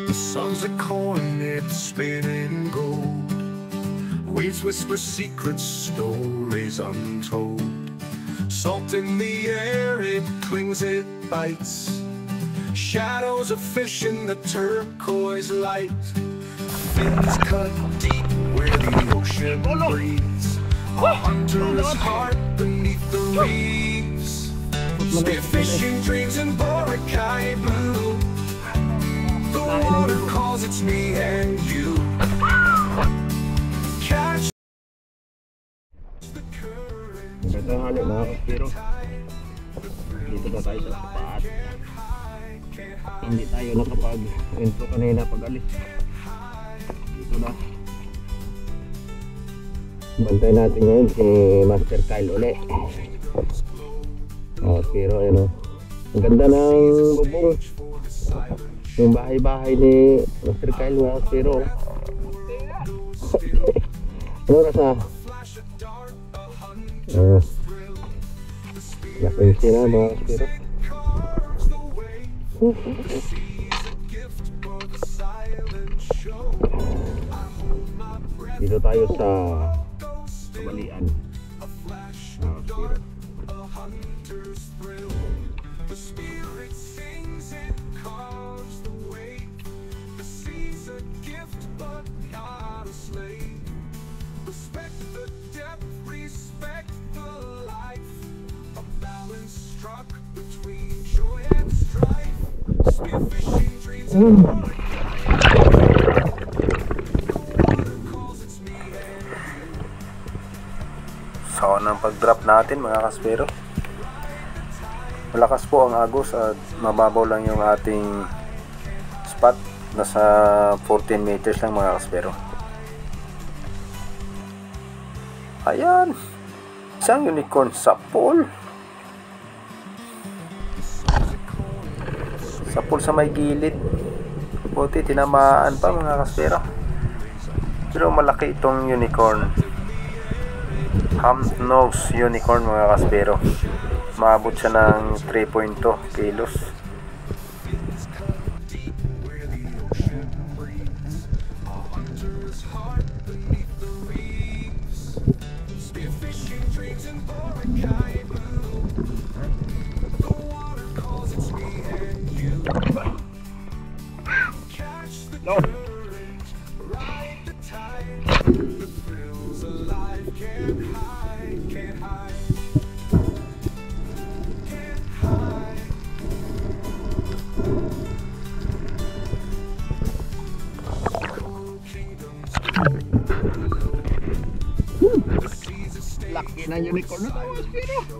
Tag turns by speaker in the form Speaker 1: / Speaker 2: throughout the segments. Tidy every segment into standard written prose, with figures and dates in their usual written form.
Speaker 1: The sun's a coin, it's spinning gold. Weeds whisper secrets, stories untold. Salt in the air, it clings, it bites. Shadows of fish in the turquoise light. Fins cut deep where the ocean breathes. A hunter's heart beneath the reeds. Spearfishing dreams in Boracay blue. The water calls, it's me and you. Catch the current.
Speaker 2: Magandang hali mga kaspiro. Dito na tayo sa tapat. Hindi tayo nakapag-intro kanina pag alis. Dito na. Bantay natin ngayon si Master Kyle uli. Pero ano, ang ganda ng bubong. Yung bahay-bahay ni Master Kyle mga kaspiro. Ano rasa? Laking sila mga kaspiro. Dito tayo sa Balian. So ng pag-drop natin mga kaspero, malakas po ang agos at mababaw lang yung ating spot. Nasa 14 meters lang mga kaspero. Ayan, isang unicorn sa pool. Sa pool sa may gilid. Buti tinamaan pa mga kaspero. Pero malaki itong unicorn. Hump nose unicorn mga kaspero. Maabot siya ng 3.2 kilos. No. Laki na unicorn na tayo, Spiro.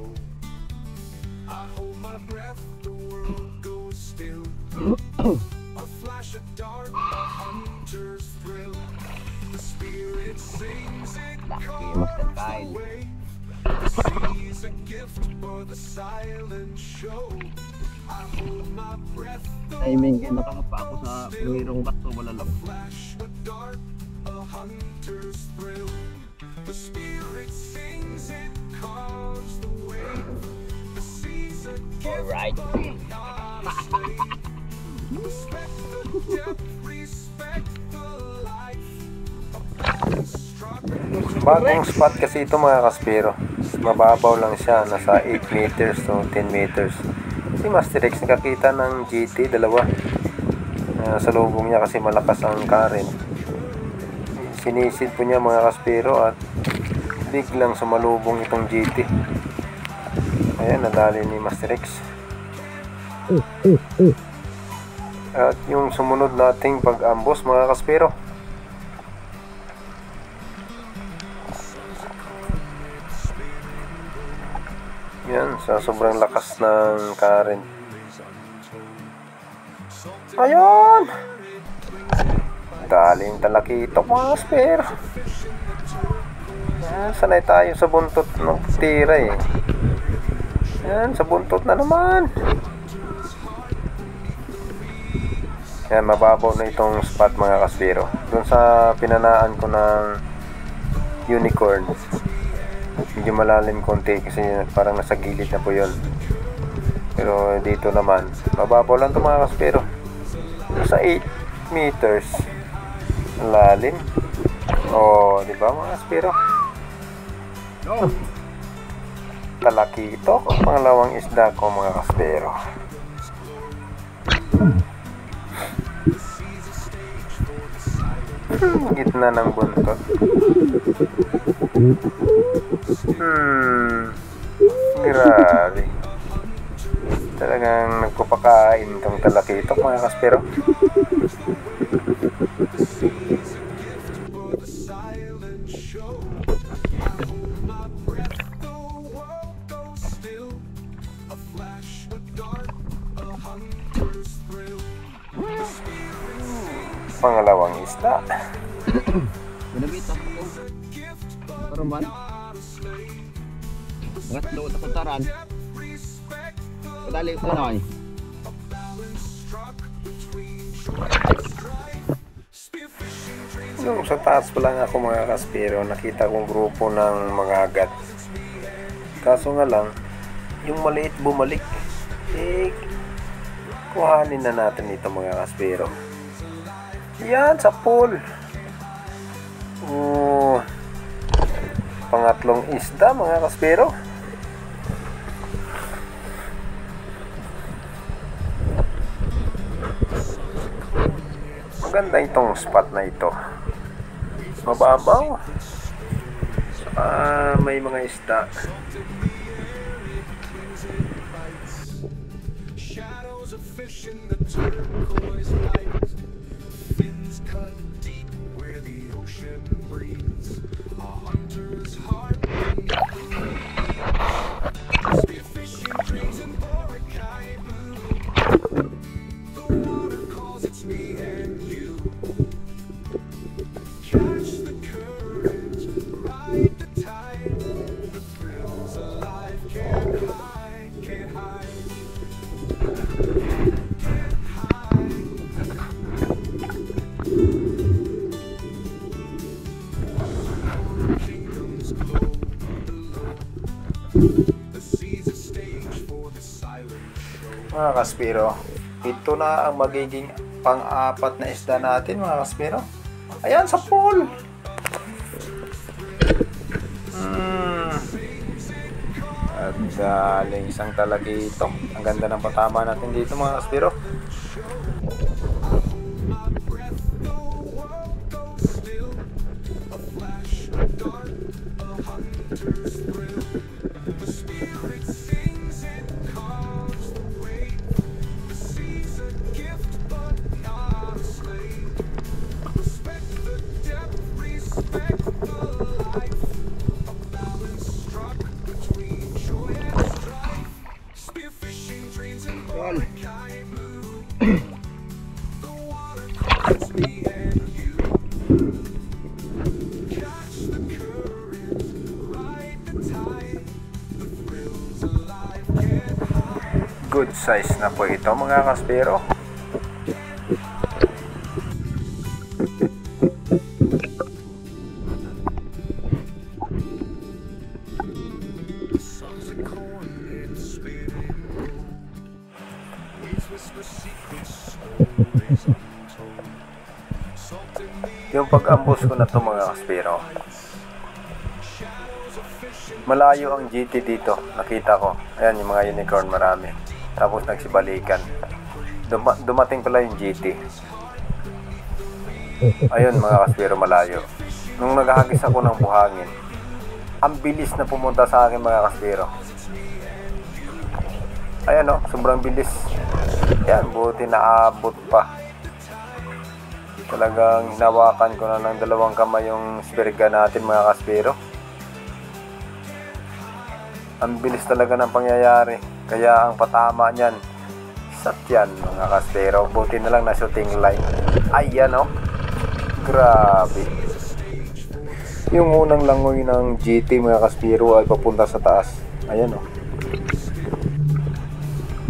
Speaker 2: Laki, Master Kyle. Timing kayo nakakapa ako sa luwirong bato, wala lang. The spirit sings, it calls the wave. The seas are right. Respect the depth, respect the life. Bagong spot kasi ito mga kaspero. Mababaw lang siya, nasa 8 meters to 10 meters. Si Master X nakakita ng GT dalawa. Sa lubong niya kasi malakas ang current. Sinisid po niya mga kaspero at biglang sumalubong itong GT. Ayan, nadali ni Master X. At yung sumunod nating pag-ambos mga kaspero. Yan, sa sobrang lakas ng current. Ayan! Daling talakito mga kaspero. Sanay tayo sa buntot ng tira eh. Yan, sa buntot na naman. Yan, mababaw na itong spot mga kaspero. Doon sa pinanaan ko ng unicorn, medyo malalim konti kasi parang nasa gilid na po yun. Pero dito naman mababaw lang ito mga kaspero. Sa 8 meters. Lalim. Oh, di ba mga kaspero? Talakito ang pangalawang isda ko mga kaspero. Gitna ng buntot. Grabe. Talagang nagpapakain tong talakito mga kaspero. Pangalawang isda.
Speaker 3: Binabita ko. Karuman. Ngat daw ta kutaran. Kadali ko na ay.
Speaker 2: Nung sa taas pa lang ako mga kaspero, nakita kong grupo ng mga agat. Kaso nga lang, yung maliit bumalik. Kuhanin na natin ito mga kaspero. Yan, sa pool. Pangatlong isda mga kaspero. Maganda itong spot na ito. Mababaw. May mga isda.
Speaker 1: Shadows of fish in the turquoise light. Fins cut deep where the ocean breathes. A hunter's heart. Spearfishing dreams in Boracay blue. The water calls, it's me and you. Catch the current, ride the tide. The thrills alive, can't hide, can't hide.
Speaker 2: Mga kaspero, ito na ang magiging pang-apat na isda natin mga kaspero. Ayan sa pool. At galing isang talagito. Ang ganda ng patama natin dito mga kaspero. Good size na po ito mga kaspero. Yung pag-ambos ko na to mga kaspero, malayo ang GT dito, nakita ko. Ayan yung mga unicorn, marami. Tapos nagsibalikan. Dumating pala yung GT. Ayun mga kaspero, malayo. Nung naghahagis ako ng buhangin, ang bilis na pumunta sa akin mga kaspero. Ayan o, sobrang bilis. Yan, buti naabot pa. Talagang hinawakan ko na ng dalawang kamay yung spirga natin mga kaspero. Ang bilis talaga ng pangyayari. Kaya ang patama niyan, satyan mga kaspero. Buti na lang na shooting line. Ayan o. Grabe. Yung unang langoy ng GT mga kaspero ay papunta sa taas. Ayan o.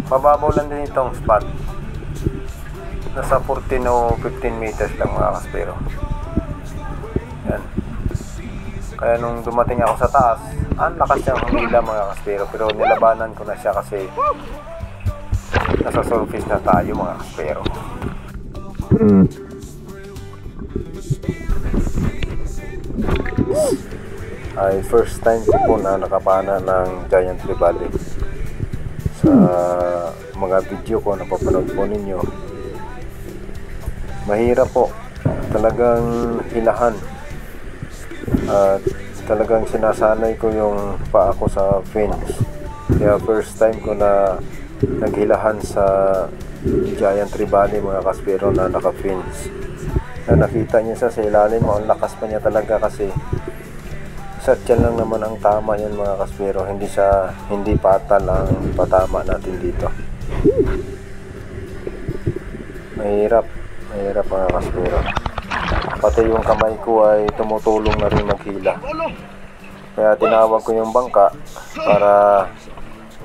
Speaker 2: Mababaw lang din itong spot. Nasa 14 o 15 meters lang mga kaspero. Yan. Kaya nung dumating ako sa taas, ang lakas niyang humila mga kaspero. Pero nilabanan ko na siya kasi nasa surface na tayo mga kaspero. Philippines ay first time ko po na nakapana ng Giant Trevally. Sa mga video ko na papanood po ninyo, mahirap po talagang hilahan at talagang sinasanay ko yung paa ko sa fins. Kaya first time ko na naghilahan sa Giant Trevally mga kaspero na naka-fins. Na nakita niyo sa ilalim mo, ang lakas pa niya talaga kasi sa tiyan lang naman ang tama yan mga kaspero, hindi patal ang patama natin dito. Mahirap mga kaspero, pati yung kamay ko ay tumutulong na rin maghila, kaya tinawag ko yung bangka para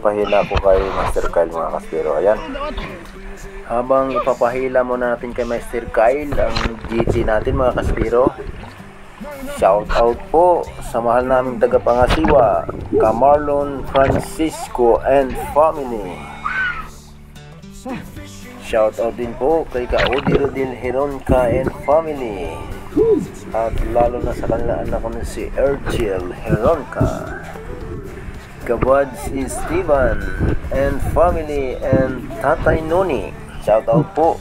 Speaker 2: pahila ko kay Master Kyle mga kaspero. Ayan, habang ipapahila muna natin kay Master Kyle ang GT natin mga kaspero, shout out po sa mahal naming tagapangasiwa, Camarlon Francisco and family. Shout out din po kay Kaudi Rodil Heronka and family, at lalo na sa kanila anak ko na si Erchel Heronka, Kabads Esteban and family, and Tatay Noni. Shout out po.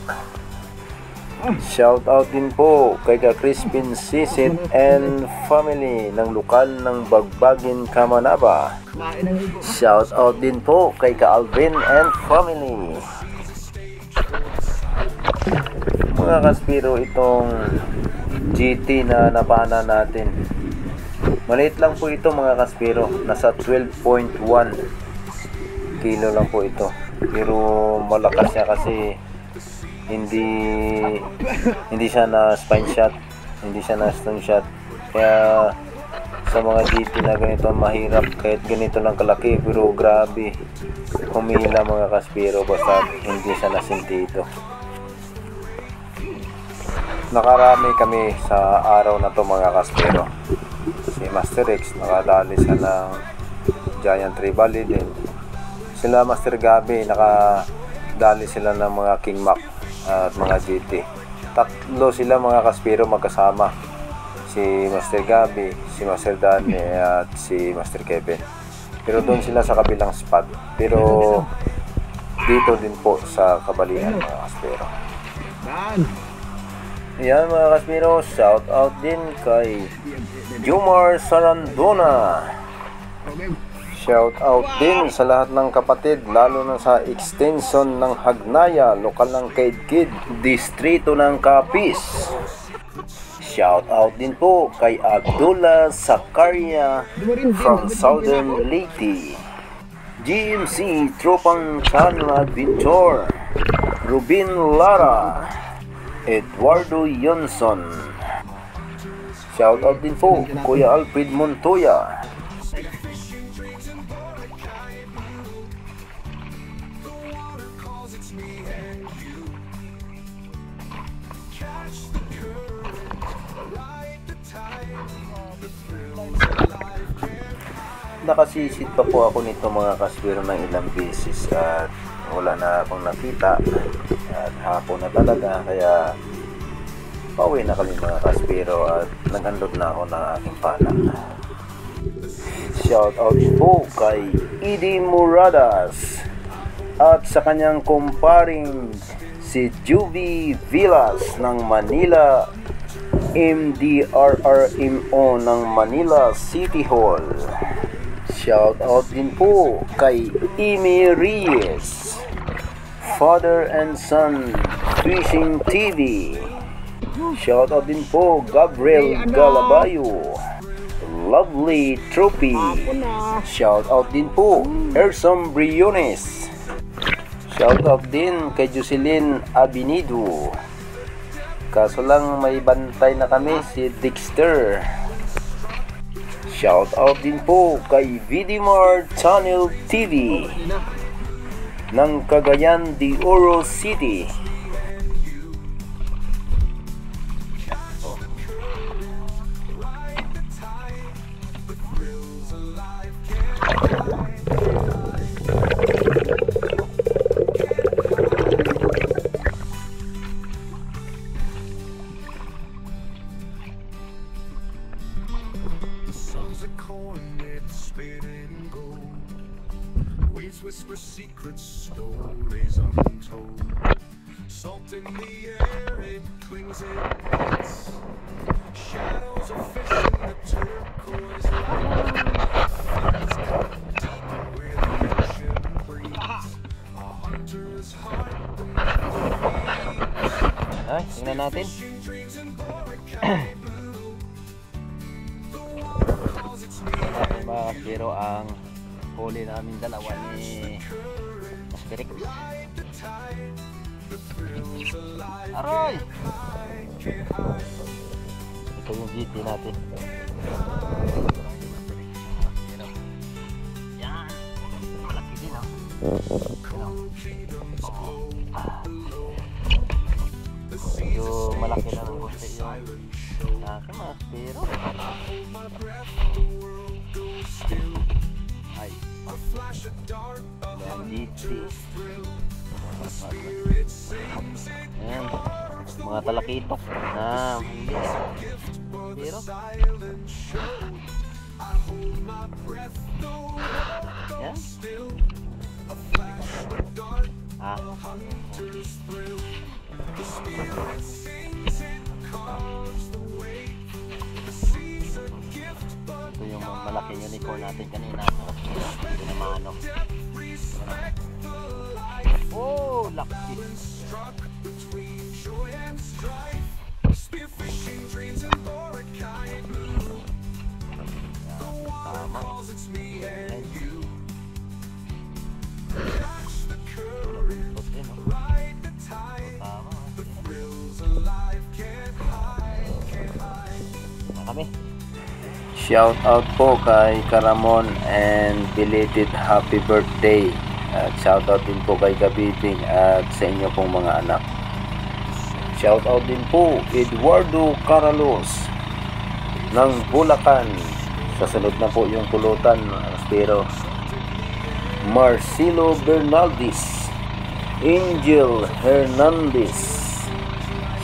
Speaker 2: Shout out din po kay Crispin Sisit and family ng lokal ng Bagbagin, Kamanaba. Shout out din po kay Alvin and family. Mga kaspiro, itong GT na napana natin, maliit lang po ito mga kaspiro, nasa 12.1 kilo lang po ito, pero malakas siya kasi hindi siya na spine shot, hindi siya na stone shot. Kaya sa mga GT na ganito mahirap kahit ganito lang kalaki, pero grabe humila mga kaspiro basta hindi siya nasinti ito. Nakarami kami sa araw na to mga kaspero. Si Master X nakadali siya ng Giant Trevally din. Sila Master Gabi nakadali sila ng mga King Mac at mga GT. Tatlo sila mga kaspero magkasama, si Master Gabi, si Master Danny at si Master Kevin. Pero doon sila sa kabilang spot, pero dito din po sa Kabalian mga kaspero. Ayan mga kaspero, shout out din kay Jomar Sarandona. Shout out din sa lahat ng kapatid, lalo na sa extension ng Hagnaya, lokal ng Kaidkid, distrito ng Capiz. Shout out din po kay Abdullah Sakaria from Southern Leyte, GMC Tropang Channel Adventure, Rubin Lara, Eduardo Yonson. Shout out din po Kuya Alfred Montoya. Nakasisid pa po ako nito mga kaspero ng ilang beses at wala na akong nakita at hapon na talaga, kaya pauwi na kami mga kaspero at nag-unload na ako ng aking pala. Shout out po kay Edie Muradas at sa kanyang kumparing si Juvie Villas ng Manila MDRRMO ng Manila City Hall. Shout out din po kay Amy Reyes, Father and Son Fishing TV. Shout out din po Gabriel Galabayo, Lovely Trophy. Shout out din po Ersom Briones. Shout out din kay Jocelyn Abinido. Kaso lang may bantay na kami, si Dexter. Shout out din po kay Vidimar Channel TV ng Cagayan de Oro City.
Speaker 1: stories untold. Salt in the air, it clings, it bites. Shadows of fish in the turquoise light. Fins cut deep where the ocean breathes. A hunter's heart beneath the waves.
Speaker 2: Ay, tingnan natin.
Speaker 1: Fishing dreams in Boracay blue. The world calls its name.
Speaker 3: Mga kaspiro, ang huli namin dalawa ni Master Rex.
Speaker 1: Ride the tide. The thrills alive.
Speaker 3: Aray!
Speaker 1: Can't hide.
Speaker 3: Ito yung GT natin. Yan. Malaki din ah. Medyo malaki lang ang konti yung akin mga kaspiro. Ay. Yan GT. Ayan. Mga talakitok na hindi. Pero yan. Ah. Ito yung malaking unicorn natin kanina. Hindi na maano. Oh, laki. Tama. Kami.
Speaker 2: Shout out po kay Karamon and belated happy birthday. At shout out din po kay Kabibing at sa inyo pong mga anak. Shout out din po Eduardo Caralos ng Bulacan. Sa sunod na po yung pulutan, pero Marcelo Bernaldez, Angel Hernandez.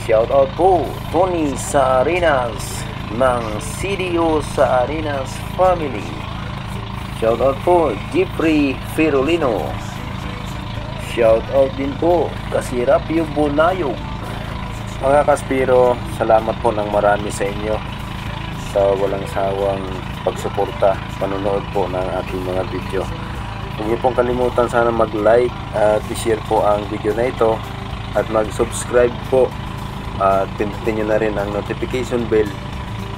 Speaker 2: Shout out po Tony Saarinas ng CDO Saarinas Family. Shout out po Jeffrey Ferolino. Shout out din po Kasirapio Bonayog. Mga kaspiro, salamat po ng marami sa inyo sa walang sawang pagsuporta, panonood po ng aking mga video. Huwag niyo pong kalimutan sana mag-like at i-share po ang video na ito at mag-subscribe po at pindutin nyo na rin ang notification bell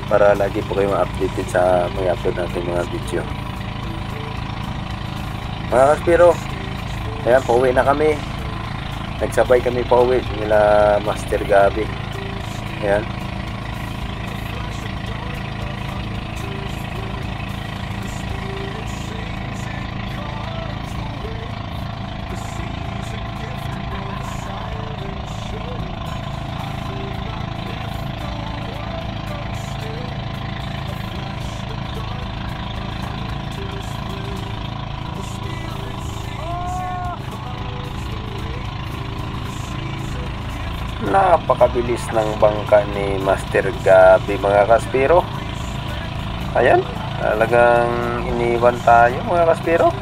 Speaker 2: para lagi po kayong updated sa mga upload natin mga video. Mga kaspiro, ayan, pauwi na kami. Nagsabay kami pauwi nila Master Gabi. Ayan. Napakabilis ng bangka ni Master Gabi mga kaspiro. Ayan, talagang iniwan tayo mga kaspiro.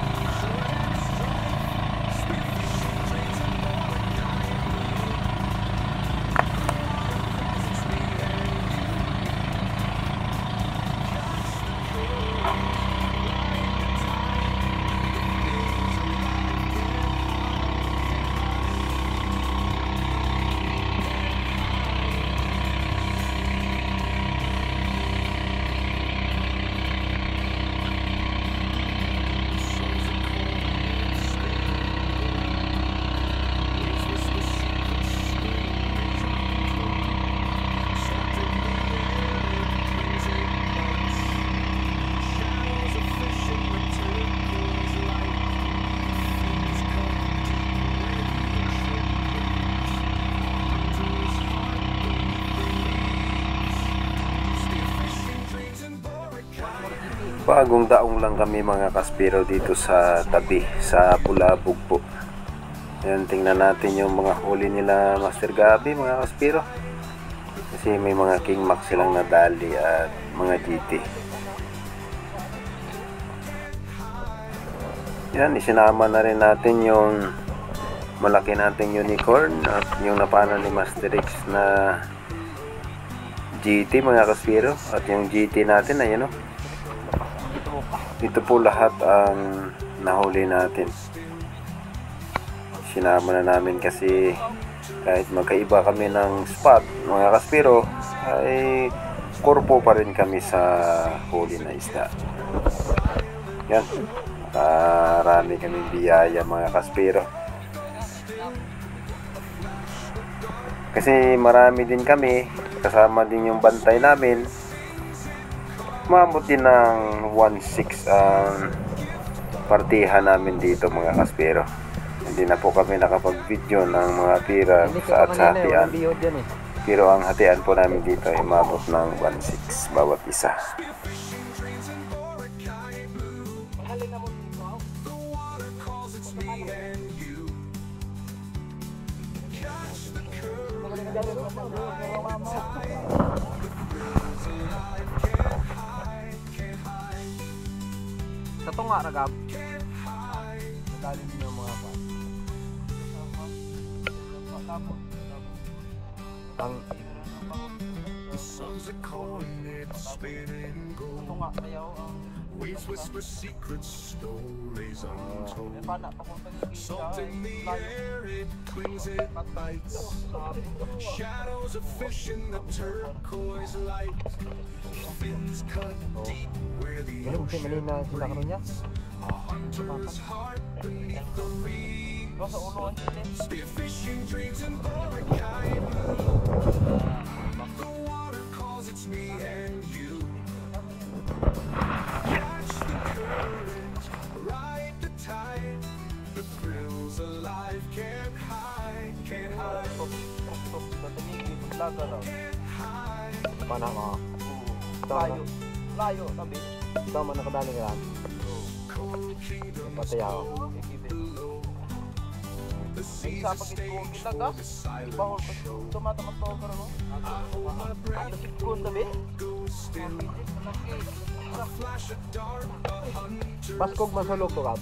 Speaker 2: Bagong daong lang kami mga kaspiro dito sa tabi sa Bulabog po. Ayan, tingnan natin yung mga huli nila Master Gabi mga kaspiro. Kasi may mga King Max silang nadali at mga GT. Yan, isinama na rin natin yung malaki nating unicorn at yung napana ni Master X na GT mga kaspiro. At yung GT natin, ayan o. Ito po lahat ang nahuli natin. Sinama na namin kasi kahit magkaiba kami ng spot mga kaspiro, ay korpo pa rin kami sa huli na isda. Yan, marami kaming biyaya mga kaspiro. Kasi marami din kami, kasama din yung bantay namin. Umabot din ng 1/6 ang partihan namin dito mga kaspiro. Hindi na po kami nakapag-video ng mga tira sa hatian. Pero ang hatian po namin dito ay umabot ng 1/6 bawat isa.
Speaker 3: Sa tunga na gab. Nadali niyo mga pa. Ang tunga kayo ang
Speaker 1: Waves whisper secrets, stories untold.
Speaker 3: pana papunta ni
Speaker 1: Salt in the air, it clings, it bites. Shadows of fish in the turquoise light. Fins cut deep where the ocean breathes. A hunter's heart beneath the reeds. Spearfishing dreams in Boracay blue. The water calls, it's me and you. Catch the current, ride the tide. The thrills alive, can't hide, can't hide, can't hide.
Speaker 3: pana ka. Layo. Layo tabi. Ito man nakadali ka.
Speaker 1: Cold kingdoms
Speaker 3: Patay ako.
Speaker 1: the seas
Speaker 3: Sa
Speaker 1: are
Speaker 3: pagkituwang
Speaker 1: staged
Speaker 3: ilaga.
Speaker 1: for the silent
Speaker 3: Ibahol pa siya. Tumatamas to pero no.
Speaker 1: hold my breath,
Speaker 3: Kung tabi.
Speaker 1: go still. A flash of dark, a hunter.
Speaker 3: Baskog masulog to kap.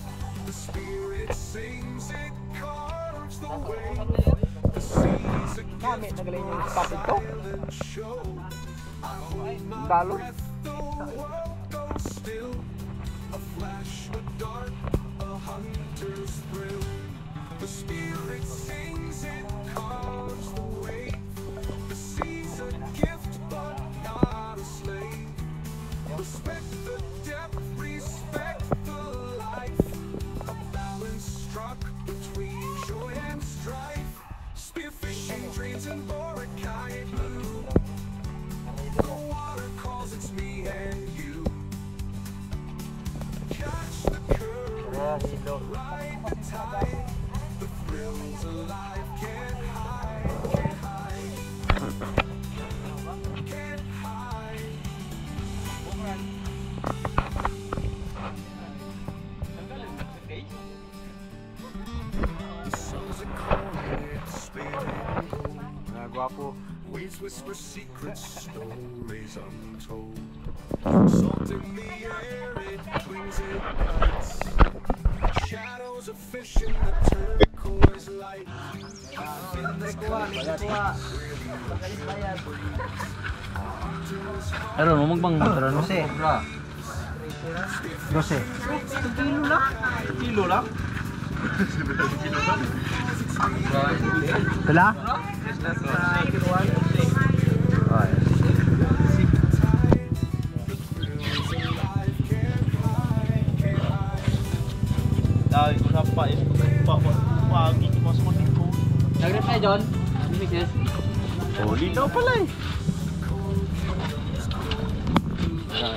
Speaker 1: The spirit sings, it carves the way. The seas are
Speaker 3: Kami nagaling yung topic to.
Speaker 1: silent show. I hold my
Speaker 3: Dalo.
Speaker 1: breath, the world goes still. A flash of dark, a hunter's thrill. The spirit sings, it carves the way. The sea's a gift, but not a slave. Respect the depth, respect the life. A balance struck between joy and strife. Spearfishing dreams in Boracay blue. The water calls, it's me and you. Catch the current, ride the tide. The thrills alive, can't hide, can't hide. Can't hide. The sun's a cold, it's spinning gold.
Speaker 3: Gwapo.
Speaker 1: Waves whisper secrets, stories untold. Salt in the air, it clings, it bites. Shadows of fish in the turquoise light.
Speaker 3: Pero no magbang motor no se. 12. Kilo lang? Pila? Ay.
Speaker 4: Dahil ko na pa pagi ko mas ko dito.
Speaker 3: Nag-rep na John? Mrs.
Speaker 4: Oh, linaw pala eh.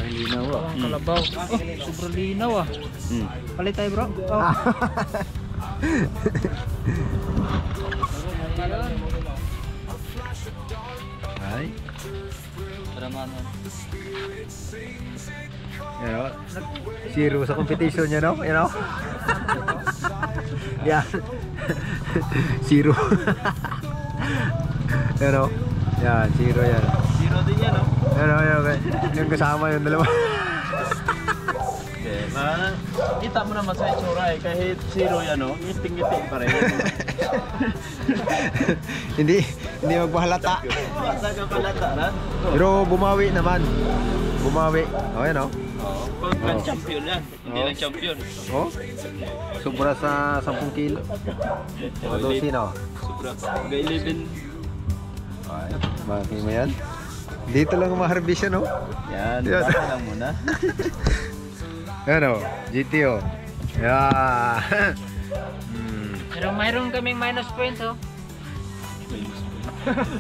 Speaker 3: Linaw ah. Kalabaw. Oh, sobrang linaw ah. Palit tayo bro. Oh.
Speaker 2: Ay. You know, zero sa competition niya, no? You know? Yan. Zero. You know? Yan, zero yan.
Speaker 4: Zero din yan, no?
Speaker 2: You know, yung kasama yung dalawa.
Speaker 4: Kita mo naman sa itsura eh, kahit zero yan o, ngiting-ngiti pa rin.
Speaker 2: Hindi magpahalata.
Speaker 4: Basta ka palata na.
Speaker 2: Pero bumawi naman. Bumawi. O yan o.
Speaker 4: Pag champion yan, hindi lang champion.
Speaker 2: Oh? Sobra sa 10 kilo. O 12 na o.
Speaker 4: Sobra. Mag-11.
Speaker 2: Bakit mo yan? Dito lang ma-harvest yan o.
Speaker 4: Yan,
Speaker 2: Yan.
Speaker 4: baka lang muna.
Speaker 2: Yan o. GT o. Yeah.
Speaker 3: Pero mayroon kaming minus points oh.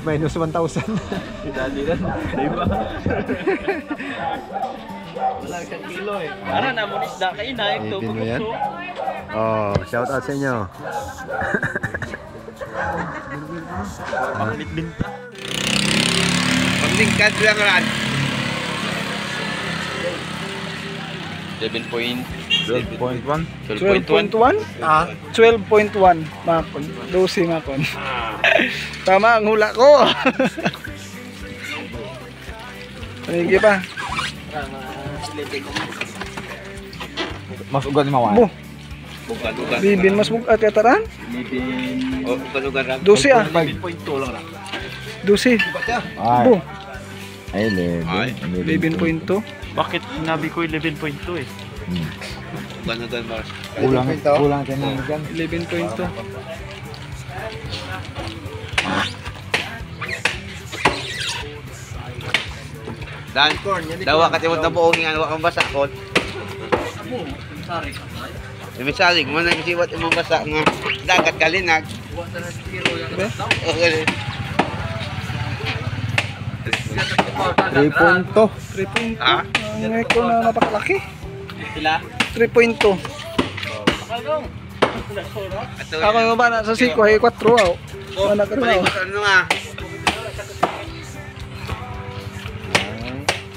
Speaker 2: Minus 1,000.
Speaker 4: Dali na, di ba? Wala siyang kilo eh. Para na mo isda kayo na ito.
Speaker 2: Ipin mo yan? Oh, shout out sa inyo.
Speaker 4: Panglit-binta.
Speaker 5: Pagtingkad lang ran.
Speaker 2: 12.1.
Speaker 5: 12.1?
Speaker 6: Ah, 12.1 makon. 12 makon. Tama ang hula ko. Sige pa.
Speaker 5: Mas ugan mawan.
Speaker 6: Bu,
Speaker 5: Ugan.
Speaker 6: bibin mas bugat kataran.
Speaker 4: Libin.
Speaker 5: Oh, ugan ran.
Speaker 6: 12 ah.
Speaker 4: 11.2 lang na.
Speaker 6: 12.
Speaker 5: Ay.
Speaker 6: Bu,
Speaker 5: Ay, le.
Speaker 6: bibin point to.
Speaker 4: Bakit sinabi ko 11.2 eh?
Speaker 5: Ugan Mars.
Speaker 2: Kulang ka na dyan.
Speaker 6: 11.2.
Speaker 5: Dan, dawa ka timot na buong nga wa kang basakot. Misalig mo na kisiwat imong basa nga dagat kalinag.
Speaker 6: Be,
Speaker 5: Okay.
Speaker 2: 3 punto.
Speaker 6: 3.2.
Speaker 5: Ha?
Speaker 6: Ang ko na napakalaki.
Speaker 4: Sila?
Speaker 6: 3.2.
Speaker 5: Ato.
Speaker 6: Ako yung ba na sa 5 ay 4 aw. Anak ko na.
Speaker 5: Ano nga?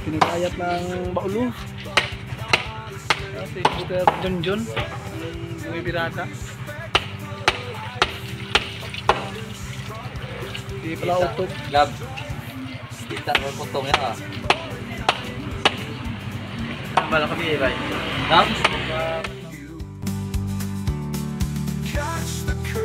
Speaker 6: Pinikayat ng baulo. Si Peter Junjun. May birada. Di pala utok.
Speaker 5: Lab. Kita mo putong yan ah.
Speaker 4: Ang bala kami right? Dam?
Speaker 1: Catch the current.